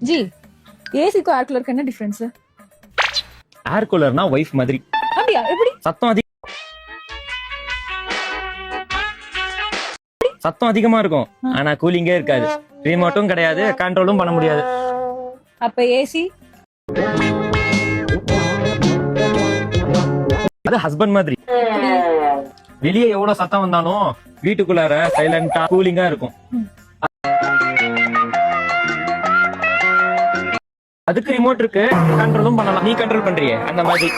जी AC க்கு ஏர் கூலருக்கு என்ன difference? ஏர் கூலர்னா wife மாதிரி. அப்படியா? எப்படி? சத்தம் அதிகமா இருக்கும், ஆனா கூலிங்கே இருக்காது. ரிமோட்டும் கிடையாது, கண்ட்ரோலும் பண்ண முடியாது. அப்ப ஏசி அது ஹஸ்பண்ட் மாதிரி. வெளியே எவ்வளவு சத்தம் வந்தாலும் வீட்டுக்குள்ளார சைலண்டா கூலிங்கா இருக்கும். அதுக்கு ரிமோட் இருக்கு, கண்ட்ரோலும் பண்ணலாம். நீ கண்ட்ரோல் பண்றியே அந்த மாதிரி.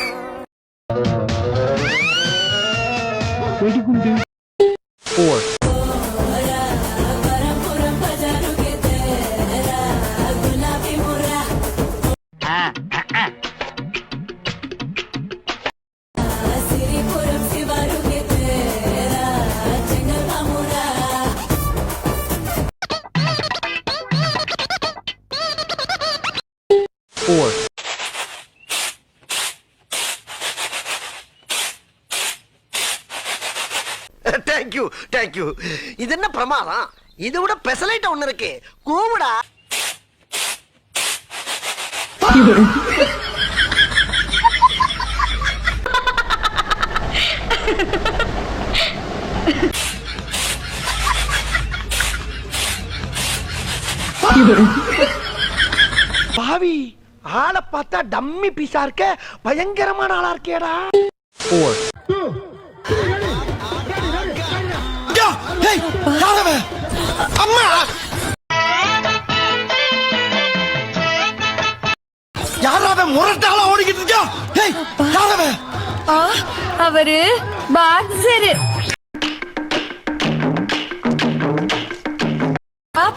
Thank you thank you. இது என்ன பிரமாதம்? இதை விட பெசலைட் ஒண்ணு இருக்கு, கூவுடா. பாவி, ஆளை பார்த்தா டம்மி பீஸா இருக்க, பயங்கரமான ஆளா இருக்கேடா. அம்மா யாராவது முரட்டால ஓடிக்கிட்டு இருக்கா? அவரு பாக்ஸரு.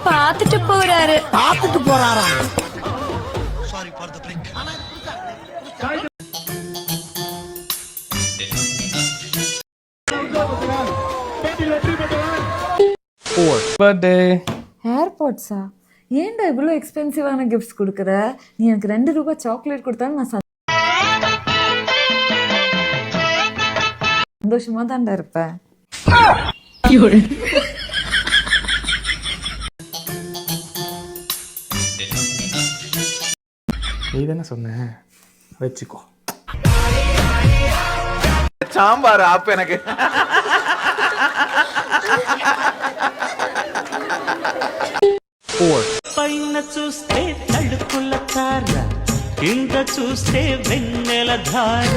பாத்துட்டு போறாரு. பாத்துட்டு போறாரா? ஏர்பாட்ஸா? ஏன்டா இவ்வளோ எக்ஸ்பென்சிவான கிஃப்ட்ஸ் கொடுக்குற? நீ எனக்கு 2 ரூபாய் சாக்லேட் கொடுத்தாலும் நான் சந்தோஷமா தான்டா இருப்பேன். நீ தானே சொன்ன, வச்சுக்கோ. சாம்பார் ஆப் எனக்கு. పైన చూస్తే తడుకుల తార, కింద చూస్తే వెన్నెల ధార.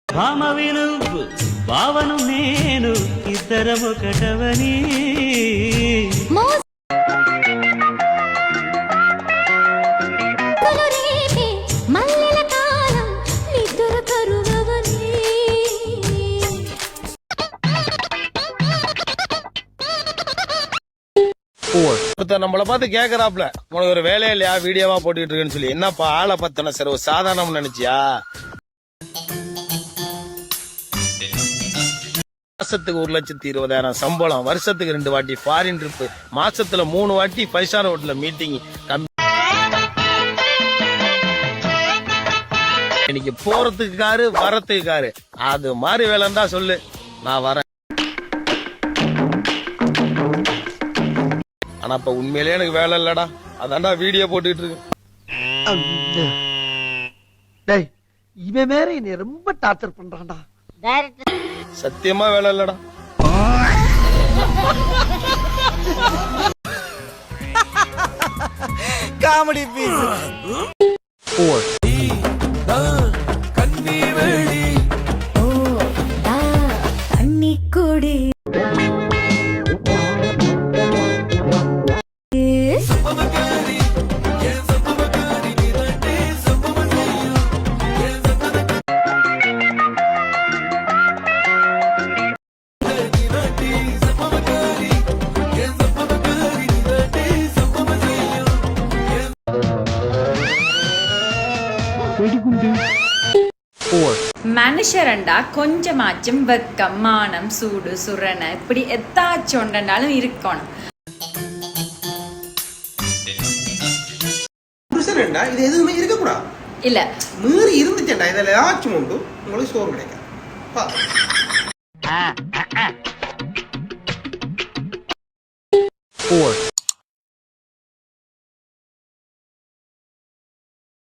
భామవి నువ్వు, భావను నేను, ఇద్దరము ఒకటవని. நம்மள பார்த்து கேக்குறாப்ல, உனக்கு ஒரு வேலையா இல்லையா, வீடியோவா போட்டுக்கிட்டு இருக்குன்னு சொல்லி. என்னப்பா ஆளை பத்தன சார் ஒரு சாதாரணம் நினைச்சியா? மாசத்துக்கு 1,20,000 சம்பளம், வருஷத்துக்கு 2 வாட்டி ஃபாரின் ட்ரிப், மாசத்துல 3 வாட்டி 5 ஸ்டார் ஹோட்டல்ல மீட்டிங். இன்னைக்கு போறதுக்கு காரு, வரத்துக்கு காரு. அது மாதிரி வேலைன்னு தான் சொல்லு, நான் வரேன். ஆனா இப்ப உண்மையிலேயே எனக்கு வேலை இல்லடா, அதான்டா வீடியோ போட்டுக்கிட்டு இருக்கு. டேய், இவன் வேற என்னை ரொம்ப டார்ச்சர் பண்றான்டா. சத்தியமா வேலை இல்லடா. Comedy piece. தண்ணி குடி. மனுஷரண்டா கொஞ்சமாச்சும் வெக்கம், மானம், சூடு, சுரண இப்படி எத்தாச்சும் ஒன்றாலும் இருக்கணும். இருந்துச்சுன்னா இது எதுவுமே இருக்கக்கூடாது. இல்ல மீறி இருந்துச்சுண்டா இதில் ஏதாச்சும் உண்டு உங்களுக்கு சோறு கிடைக்கும். Four.